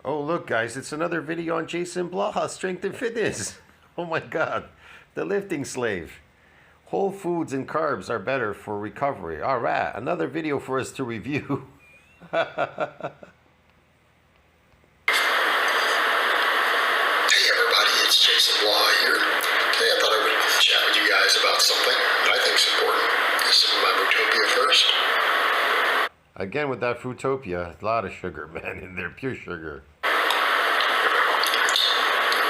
Oh, look, guys, it's another video on JasonBlaha, strength and fitness. Oh my God, the lifting slave. Whole foods and carbs are better for recovery. All right, another video for us to review. Hey everybody, it's JasonBlaha here. Today I thought I would chat with you guys about something that I think is important. This is my Fruitopia first. Again with that Fruitopia, a lot of sugar, man, in there, pure sugar.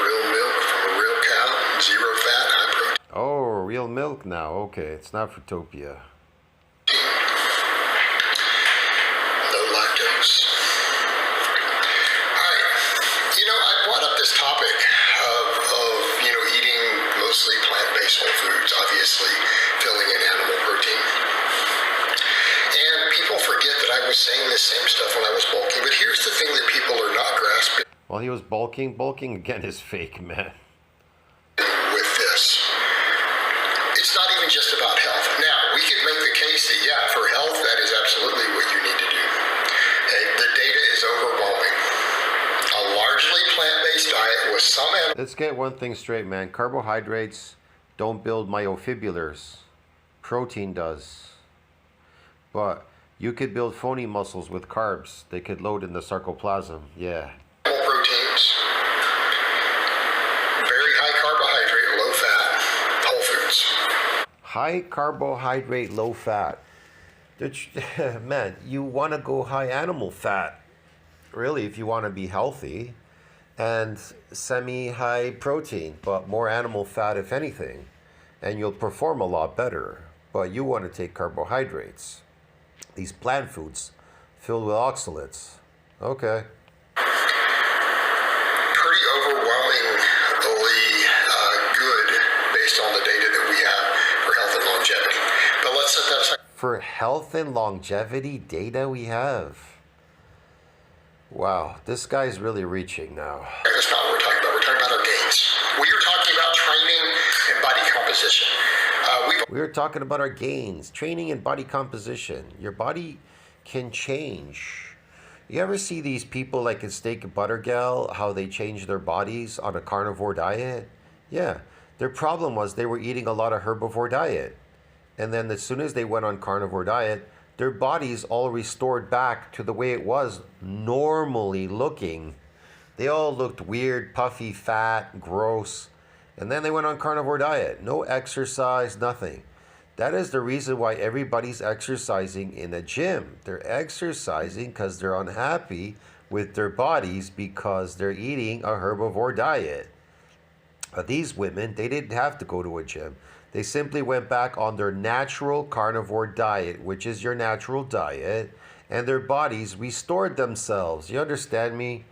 Real milk from a real cow, zero fat, high protein. Oh, real milk now. Okay, it's not Fruitopia. No lactose. Alright, I brought up this topic of eating mostly plant-based whole foods, obviously filling in animal protein. And people forget that I was saying the same stuff when I was bulking, but here's the thing that people are not grasping. While he was bulking, bulking again is fake, man. With this, it's not even just about health. Now, we could make the case that, yeah, for health, that is absolutely what you need to do. Okay, the data is overwhelming. A largely plant-based diet with some animals. Let's get one thing straight, man. Carbohydrates don't build myofibrilars. Protein does. But you could build phony muscles with carbs. They could load in the sarcoplasm. Yeah. Proteins, very high carbohydrate, low fat, whole foods. High carbohydrate, low fat. Man, you want to go high animal fat, really, if you want to be healthy, and semi-high protein, but more animal fat, if anything, and you'll perform a lot better. But you want to take carbohydrates. These plant foods filled with oxalates. Okay. Pretty overwhelmingly good based on the data that we have for health and longevity. But let's set that aside. For health and longevity data we have. Wow, this guy's really reaching now. That's not what we're talking about. We're talking about our gains. We are talking about training and body composition. We were talking about our gains, training and body composition. Your body can change. You ever see these people like in Steak and Butter Gal, how they change their bodies on a carnivore diet? Yeah, their problem was they were eating a lot of herbivore diet. And then as soon as they went on carnivore diet, their bodies all restored back to the way it was normally looking. They all looked weird, puffy, fat, gross. And then they went on carnivore diet. No exercise, nothing. That is the reason why everybody's exercising in a gym. They're exercising because they're unhappy with their bodies because they're eating a herbivore diet. But these women, they didn't have to go to a gym. They simply went back on their natural carnivore diet, which is your natural diet, and their bodies restored themselves. You understand me?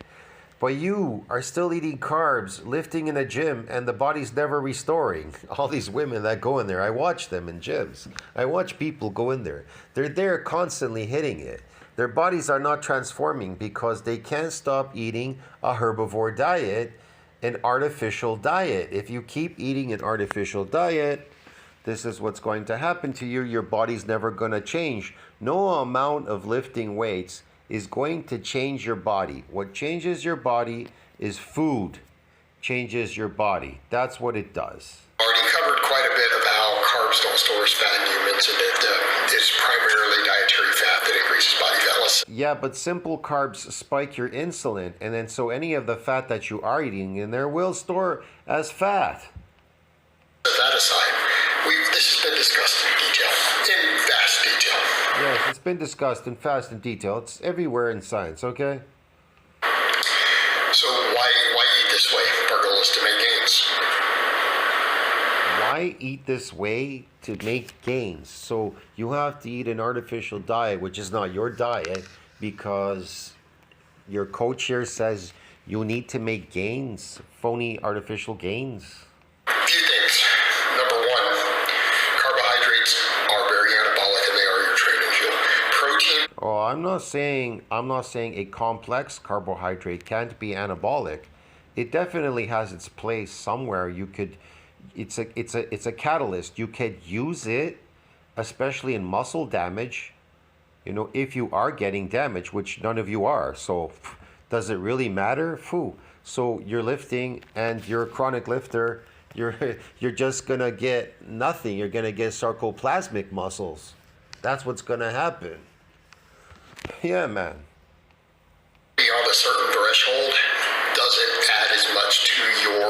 But you are still eating carbs, lifting in a gym, and the body's never restoring. All these women that go in there, I watch them in gyms. I watch people go in there. They're there constantly hitting it. Their bodies are not transforming because they can't stop eating a herbivore diet, an artificial diet. If you keep eating an artificial diet, this is what's going to happen to you. Your body's never going to change. No amount of lifting weights is going to change your body. What changes your body is food. Changes your body. That's what it does. Already covered quite a bit of how carbs don't store as fat in humans, and it's primarily dietary fat that increases body fat. Yeah, but simple carbs spike your insulin, and then so any of the fat that you are eating in there will store as fat. Set that aside. This has been discussed in detail, in vast detail. Yes, it's been discussed in fast and detail. It's everywhere in science, okay? So why eat this way? Our goal is to make gains. Why eat this way? To make gains. So you have to eat an artificial diet, which is not your diet, because your coach here says you need to make gains, phony artificial gains. Few things. Number one, carbohydrates are very anabolic and they are your training fuel. Protein. Oh, I'm not saying a complex carbohydrate can't be anabolic. It definitely has its place somewhere. You could, it's a catalyst. You could use it, especially in muscle damage. If you are getting damage, which none of you are, so Does it really matter? Phew. So you're lifting and you're a chronic lifter, you're you're just gonna get nothing. You're gonna get sarcoplasmic muscles. That's what's gonna happen. Yeah, man. Beyond a certain threshold doesn't add as much to your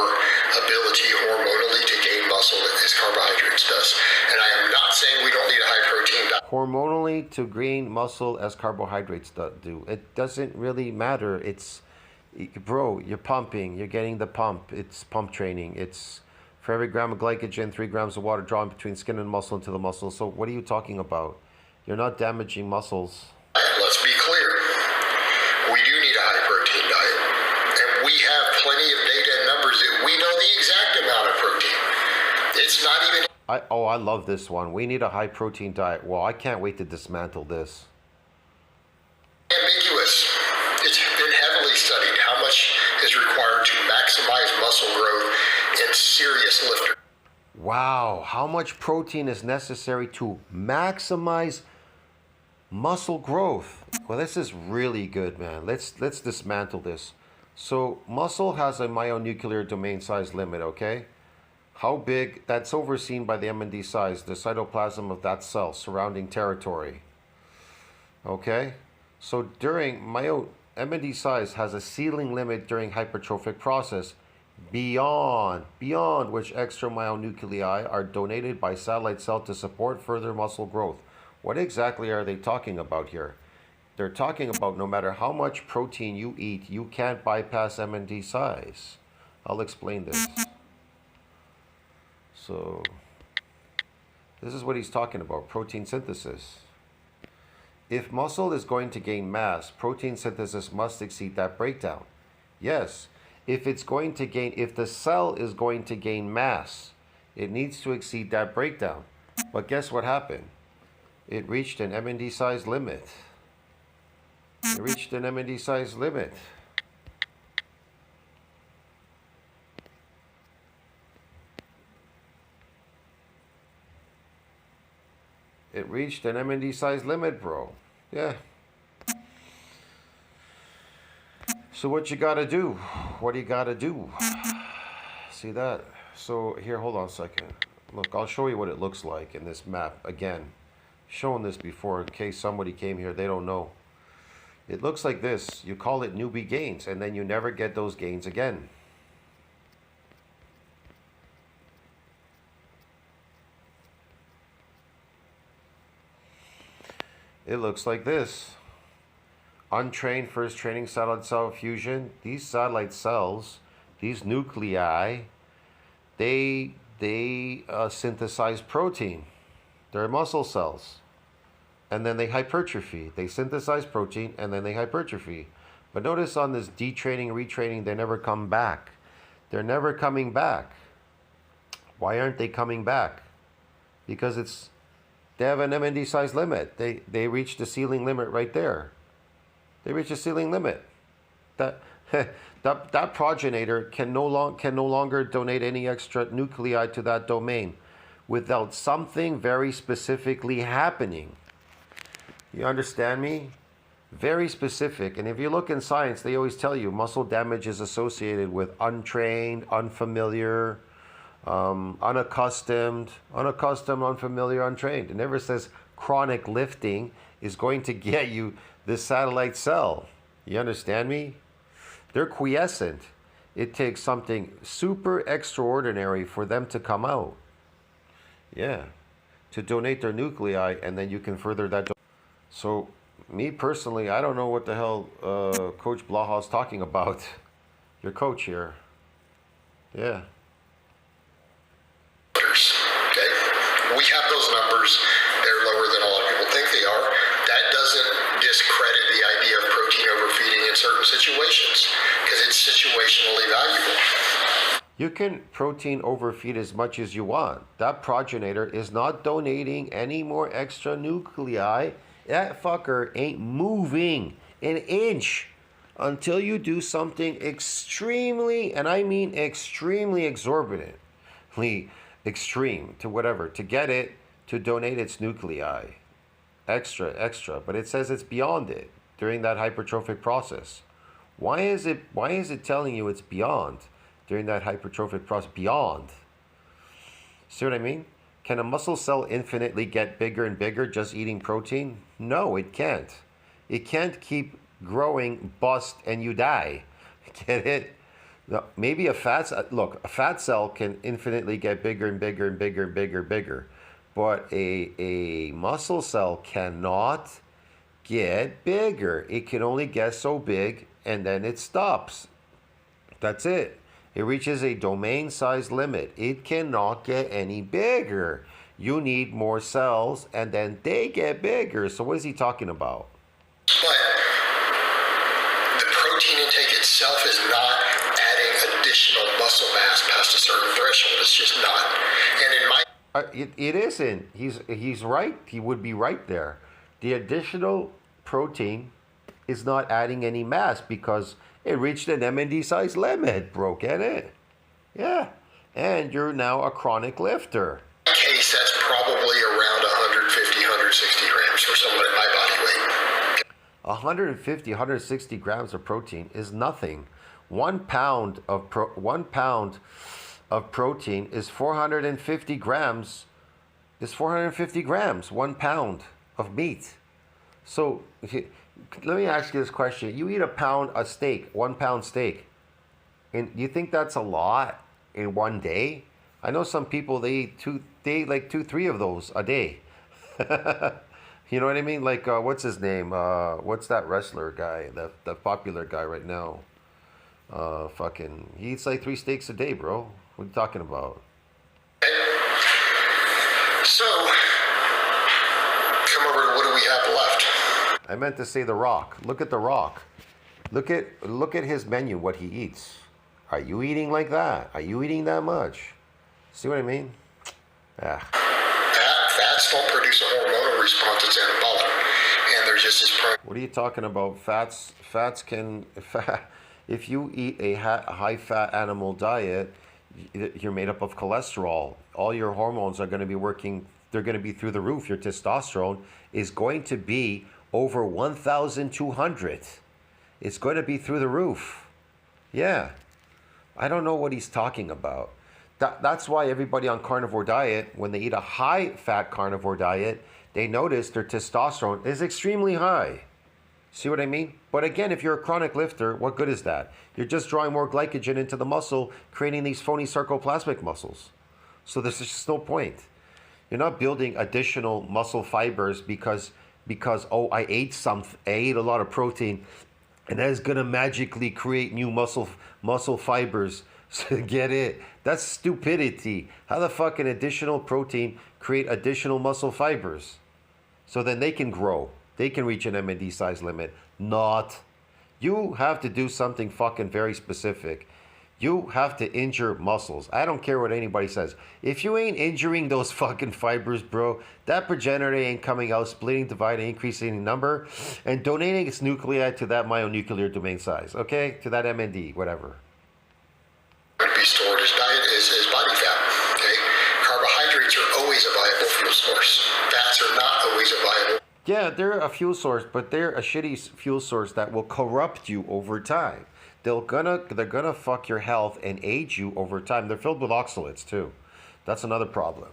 ability hormonally to gain muscle as carbohydrates does. And I am not saying we don't need a high protein diet. Hormonally to gain muscle as carbohydrates do. It doesn't really matter. It's, bro, you're pumping, you're getting the pump. It's pump training. It's for every gram of glycogen, 3 grams of water drawn between skin and muscle into the muscle. So what are you talking about? You're not damaging muscles. Let's be clear. We do need a high protein diet. And we have plenty of data and numbers that we know the exact amount of protein. It's not even I love this one. We need a high protein diet. Well, I can't wait to dismantle this. ambiguous. It's been heavily studied how much is required to maximize muscle growth in serious lifters. Wow, how much protein is necessary to maximize muscle growth? Well, this is really good, man. Let's dismantle this. So muscle has a myonuclear domain size limit, okay? How big? That's overseen by the MND size, the cytoplasm of that cell, surrounding territory. Okay? So during MND size has a ceiling limit during hypertrophic process beyond which extra myonuclei are donated by satellite cell to support further muscle growth. What exactly are they talking about here? They're talking about no matter how much protein you eat, you can't bypass MND size. I'll explain this. So this is what he's talking about, protein synthesis. If muscle is going to gain mass, protein synthesis must exceed that breakdown. Yes, if the cell is going to gain mass, it needs to exceed that breakdown. But guess what happened? It reached an MND size limit. It reached an MND size limit. It reached an MND size limit, bro. Yeah. So what you gotta do? What do you gotta do? See that? So here, hold on a second. Look, I'll show you what it looks like in this map. Again, shown this before in case somebody came here, they don't know. It looks like this. You call it newbie gains, and then you never get those gains again. It looks like this. Untrained first training satellite cell fusion. These satellite cells, these nuclei, they synthesize protein. They're muscle cells. And then they hypertrophy. They synthesize protein and then they hypertrophy. But notice on this detraining, retraining, they never come back. They're never coming back. Why aren't they coming back? Because they have an MND size limit. They reach the ceiling limit right there. They reach a ceiling limit. That progenitor can no longer donate any extra nuclei to that domain without something very specifically happening. You understand me? Very specific. And if you look in science, they always tell you muscle damage is associated with untrained, unfamiliar, unaccustomed, unfamiliar, untrained. It never says chronic lifting is going to get you this satellite cell. You understand me? They're quiescent. It takes something super extraordinary for them to come out. Yeah. To donate their nuclei, and then you can further that. So, me personally, I don't know what the hell Coach Blaha is talking about. Your coach here. Yeah. Okay? We have those numbers. They're lower than a lot of people think they are. That doesn't discredit the idea of protein overfeeding in certain situations because it's situationally valuable. You can protein overfeed as much as you want. That progenitor is not donating any more extra nuclei. That fucker ain't moving an inch until you do something extremely, and I mean extremely exorbitantly extreme to whatever, to get it to donate its nuclei. Extra. But it says it's beyond it during that hypertrophic process. Why is it telling you it's beyond during that hypertrophic process? Beyond. See what I mean? Can a muscle cell infinitely get bigger and bigger just eating protein? No, it can't. It can't keep growing, bust, and you die. Get it? No, maybe a fat cell can infinitely get bigger and bigger and bigger and bigger and bigger, but a muscle cell cannot get bigger. It can only get so big, and then it stops. That's it. It reaches a domain size limit. It cannot get any bigger. You need more cells, and then they get bigger. So what is he talking about? But the protein intake itself is not adding additional muscle mass past a certain threshold. It's just not. And in my It isn't. He's right. He would be right there. The additional protein is not adding any mass because it reached an MND size limit, bro. Get it? Yeah. And you're now a chronic lifter. case, that's probably around 150, 160 grams for someone at my body weight. 150, 160 grams of protein is nothing. 1 pound of protein is 450 grams. Is 450 grams. 1 pound of meat. So let me ask you this question: you eat a pound of steak, 1 pound steak, and you think that's a lot in one day? I know some people they eat like 2-3 of those a day. You know what I mean? Like what's his name? What's that wrestler guy? The popular guy right now. He eats like 3 steaks a day, bro. What are you talking about? So, come over to what do we have left? I meant to say The Rock. Look at The Rock. Look at his menu, what he eats. Are you eating like that? Are you eating that much? See what I mean? Yeah. Fats don't produce a hormonal response, it's anabolic. And they're just as prone. What are you talking about? Fats can... If you eat a high-fat animal diet, you're made up of cholesterol. All your hormones are going to be working. They're going to be through the roof. Your testosterone is going to be over 1,200. It's going to be through the roof. Yeah. I don't know what he's talking about. That's why everybody on carnivore diet, when they eat a high-fat carnivore diet, they notice their testosterone is extremely high. See what I mean? But again, if you're a chronic lifter, what good is that? You're just drawing more glycogen into the muscle, creating these phony sarcoplasmic muscles. So there's just no point. You're not building additional muscle fibers because I ate a lot of protein, and that is gonna magically create new muscle fibers. So get it? That's stupidity. How the fuck can additional protein create additional muscle fibers? So then they can grow. They can reach an MND size limit. Not. You have to do something fucking very specific. You have to injure muscles. I don't care what anybody says. If you ain't injuring those fucking fibers, bro, that progenitor ain't coming out, splitting, dividing, increasing in number, and donating its nuclei to that myonuclear domain size, okay? To that MND, whatever. Would be stored as body fat. Okay, carbohydrates are always a viable fuel source. Fats are not always a viable. Yeah, they're a fuel source, but they're a shitty fuel source that will corrupt you over time. They're gonna fuck your health and age you over time. They're filled with oxalates too. That's another problem.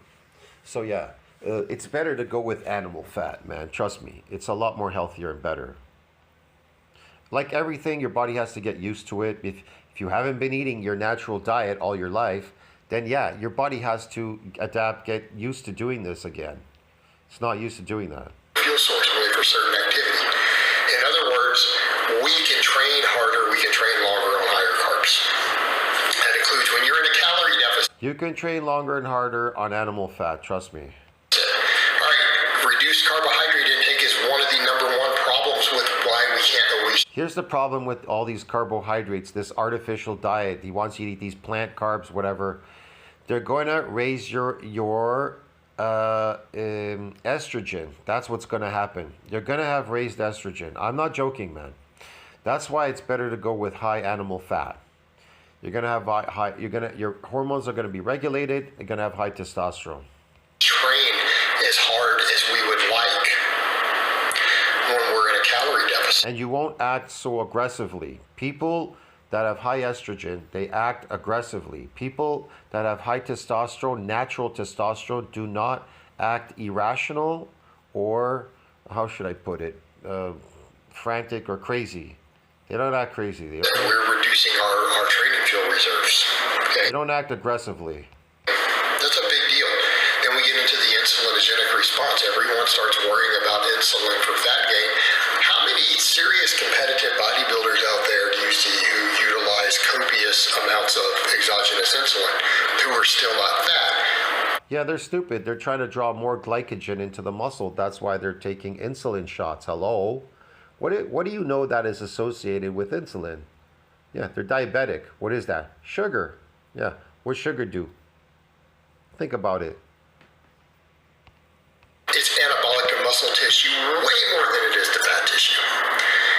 So yeah, it's better to go with animal fat, man. Trust me, it's a lot more healthier and better. Like everything, your body has to get used to it. If you haven't been eating your natural diet all your life, then yeah, your body has to adapt, get used to doing this again. It's not used to doing that. Fuel source really for certain activity. In other words, we can train harder, we can train longer on higher carbs. That includes when you're in a calorie deficit. You can train longer and harder on animal fat, trust me. All right, reduced carbohydrate intake is one of the number one problems with why we can't always. Here's the problem with all these carbohydrates, this artificial diet. He wants you to eat these plant carbs, whatever. They're going to raise your estrogen. That's what's going to happen. You're going to have raised estrogen. I'm not joking, man. That's why it's better to go with high animal fat. You're going to have your hormones are going to be regulated. You're going to have high testosterone. Train as hard as we would like when we're in a calorie deficit. and you won't act so aggressively. People that have high estrogen, they act aggressively. People that have high testosterone, natural testosterone, do not act irrational or, how should I put it, frantic or crazy. They don't act crazy. We're reducing our training fuel reserves. Okay? They don't act aggressively. That's a big deal. Then we get into the insulinogenic response. Everyone starts worrying about insulin for fat gain. How many serious competitive bodybuilders out there do you see who utilize copious amounts of exogenous insulin who are still not fat? Yeah, they're stupid. They're trying to draw more glycogen into the muscle. That's why they're taking insulin shots. Hello? What do you know that is associated with insulin? Yeah, they're diabetic. What is that? Sugar. Yeah, what's sugar do? Think about it. It's anabolic to muscle tissue way more than it is to fat tissue.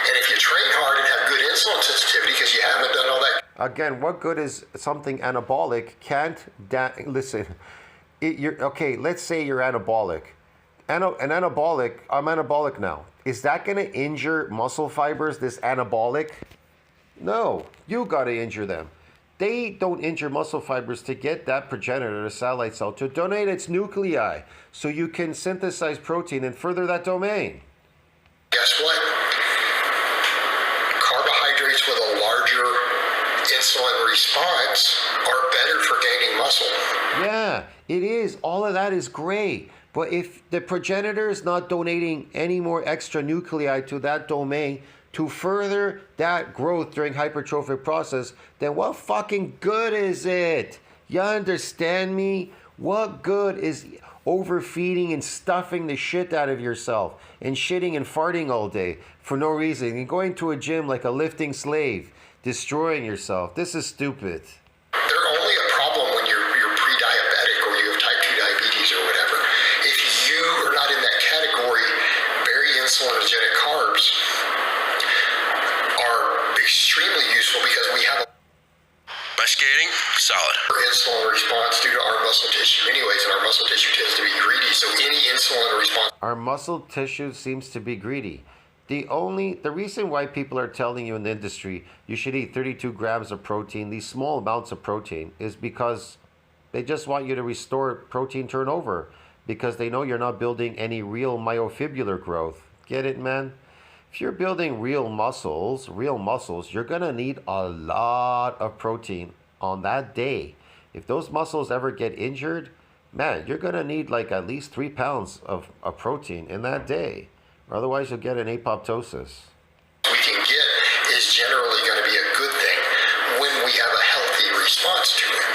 And if you train hard and have good insulin sensitivity, because you haven't done all that. Again, what good is something anabolic? Listen, okay, let's say you're anabolic. I'm anabolic now. Is that going to injure muscle fibers, this anabolic? No, you got to injure them. They don't injure muscle fibers to get that progenitor, the satellite cell, to donate its nuclei so you can synthesize protein and further that domain. Guess what? Carbohydrates with a larger insulin response are better for gaining muscle. Yeah, it is. All of that is great. But if the progenitor is not donating any more extra nuclei to that domain to further that growth during hypertrophic process, then what fucking good is it? You understand me? What good is overfeeding and stuffing the shit out of yourself and shitting and farting all day for no reason and going to a gym like a lifting slave, destroying yourself? This is stupid. They're only a problem when you're pre-diabetic or you have type 2 diabetes or whatever. If you are not in that category, very insulinogenic carbs are extremely useful because we have by skating, solid. Insulin response due to our muscle tissue anyways, and our muscle tissue tends to be greedy, so any insulin response. Our muscle tissue seems to be greedy. The reason why people are telling you in the industry you should eat 32 grams of protein, these small amounts of protein, is because they just want you to restore protein turnover, because they know you're not building any real myofibrillar growth. Get it, man? If you're building real muscles, you're going to need a lot of protein on that day. If those muscles ever get injured, man, you're going to need like at least 3 pounds of protein in that day. Or otherwise, you'll get an apoptosis. We can get is generally going to be a good thing when we have a healthy response to it.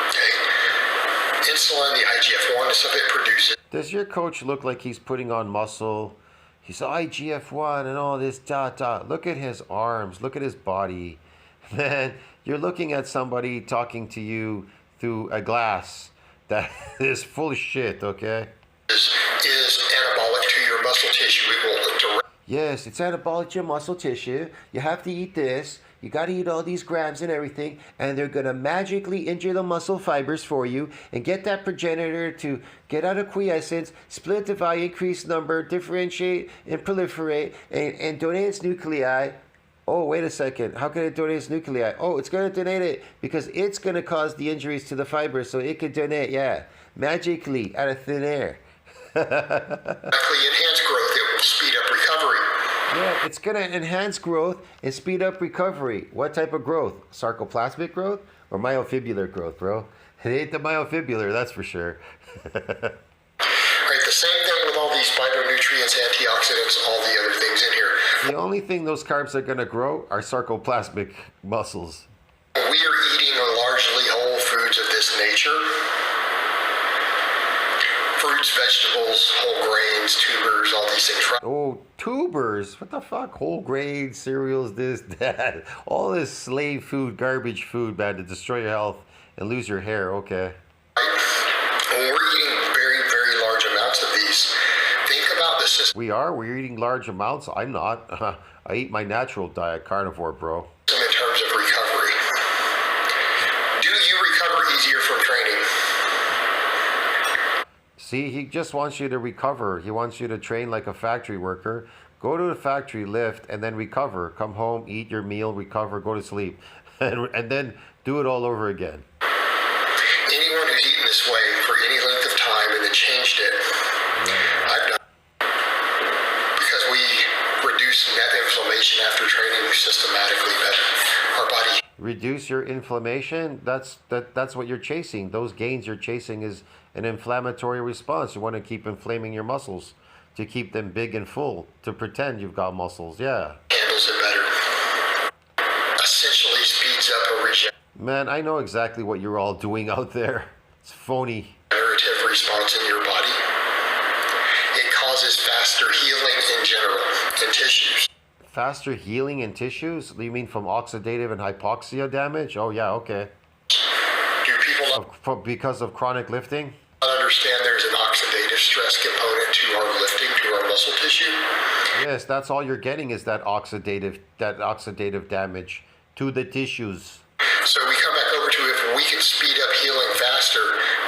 Okay? Insulin, the IGF-1, stuff it produces. Does your coach look like he's putting on muscle? He's IGF-1 and all this Look at his arms. Look at his body. Man, you're looking at somebody talking to you through a glass that is full of shit, okay? Is anabolic to your muscle tissue. It will direct. Yes, it's anabolic to your muscle tissue. You have to eat this. You got to eat all these grams and everything, and they're going to magically injure the muscle fibers for you and get that progenitor to get out of quiescence, split, divide, increase number, differentiate, and proliferate, and donate its nuclei. Oh, wait a second. How can it donate its nuclei? Oh, it's going to donate it because it's going to cause the injuries to the fibers, so it can donate, yeah, magically out of thin air. Actually enhance growth. It will speed up recovery. Yeah, it's going to enhance growth and speed up recovery. What type of growth? Sarcoplasmic growth or myofibrillar growth, bro? It ain't the myofibrillar, that's for sure. Right, the same thing with all these phytonutrients, antioxidants, all the other things in here. The only thing those carbs are going to grow are sarcoplasmic muscles. We are eating largely whole foods of this nature. Fruits, vegetables, whole grains, tubers, all these things. Oh, tubers? What the fuck? Whole grains, cereals, this, that. All this slave food, garbage food, man, to destroy your health and lose your hair, okay. When we're eating very, very large amounts of these, think about the system. We're eating large amounts. I'm not. I eat my natural diet, carnivore, bro. In terms of recovery. Do you recover easier from training? See, he just wants you to recover. He wants you to train like a factory worker, Go to the factory, lift, and then recover. Come home, eat your meal, recover, go to sleep, and then do it all over again. Anyone who's eaten this way for any length of time and then changed it, I've done, because we reduce net inflammation after training systematically better. Our body Reduce your inflammation. That's what you're chasing. Those gains you're chasing is an inflammatory response. You want to keep inflaming your muscles to keep them big and full, to pretend you've got muscles. Yeah. handles it better. Essentially speeds up a Man, I know exactly what you're all doing out there. It's phony. regenerative response in your body. It causes faster healing in general in tissues. Faster healing in tissues? You mean from oxidative and hypoxia damage? Oh yeah, okay. Do people not Because of chronic lifting? understand there's an oxidative stress component to our lifting, to our muscle tissue? Yes, that's all you're getting is that oxidative damage to the tissues. So we come back over to if we can speed up healing faster,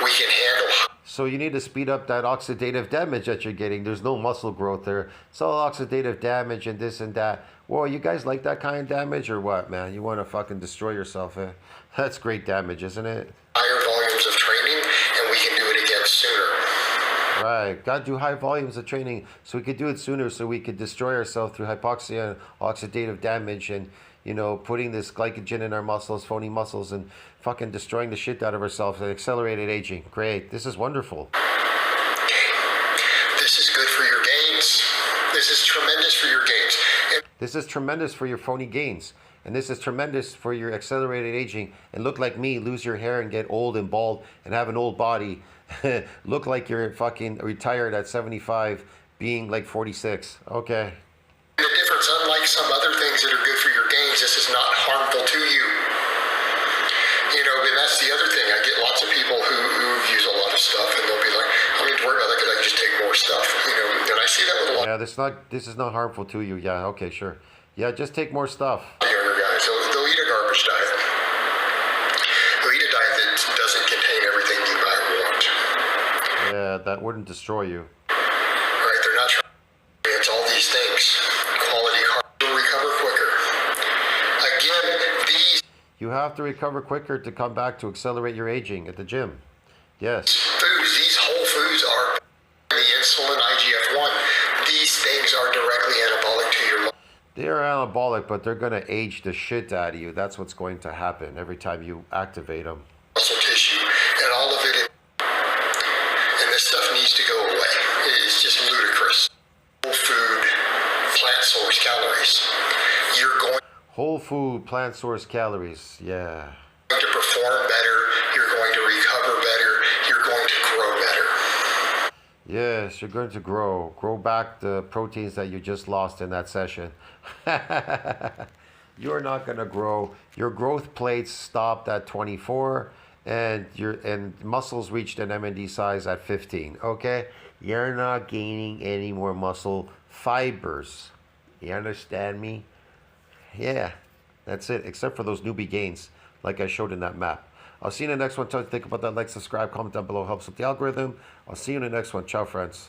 we can handle. So you need to speed up that oxidative damage that you're getting. There's no muscle growth there. It's all oxidative damage and this and that. Whoa, you guys like that kind of damage or what, man? You want to fucking destroy yourself, eh? That's great damage, isn't it? Higher volumes of training, and we can do it again sooner. Right. Got to do high volumes of training so we could do it sooner, so we could destroy ourselves through hypoxia and oxidative damage and, you know, putting this glycogen in our muscles, phony muscles, and fucking destroying the shit out of ourselves and accelerated aging. Great. This is wonderful. This is good for your gains. This is tremendous for your gains. And This is tremendous for your phony gains. And this is tremendous for your accelerated aging and look like me, lose your hair and get old and bald and have an old body. Look like you're fucking retired at 75 being like 46. Okay. the difference, unlike some other things that are good for your gains, this is not harmful to you. You know, and that's the other thing. I get lots of people who use a lot of stuff, and they'll be like, I don't need to worry about that because I can just take more stuff. You know, and I see that with a lot Yeah, this is not harmful to you. Yeah, okay, sure. Yeah, just take more stuff. of younger guys. They'll eat a garbage diet. They'll eat a diet that doesn't contain everything you might want. Yeah, that wouldn't destroy you. Right? They're not trying to advance all these things. Quality carbs will recover quicker. Again, these You have to recover quicker to come back to accelerate your aging at the gym. Yes. foods, these whole foods are the insulin, IGF-1. These things are directly anabolic to your They're anabolic, but they're going to age the shit out of you. That's what's going to happen every time you activate them. muscle tissue, and all of it. And this stuff needs to go away. It's just ludicrous. Whole food, plant source calories. You're going Whole food, plant source calories. Yeah. to perform better. You're going to recover better. You're going to grow better. Yes, you're going to grow. Grow back the proteins that you just lost in that session. You're not going to grow. Your growth plates stopped at 24 and muscles reached an MND size at 15. Okay? You're not gaining any more muscle fibers. You understand me? Yeah. That's it, except for those newbie gains like I showed in that map. I'll see you in the next one. Think about that. Like, subscribe, comment down below. Helps with the algorithm. I'll see you in the next one. Ciao, friends.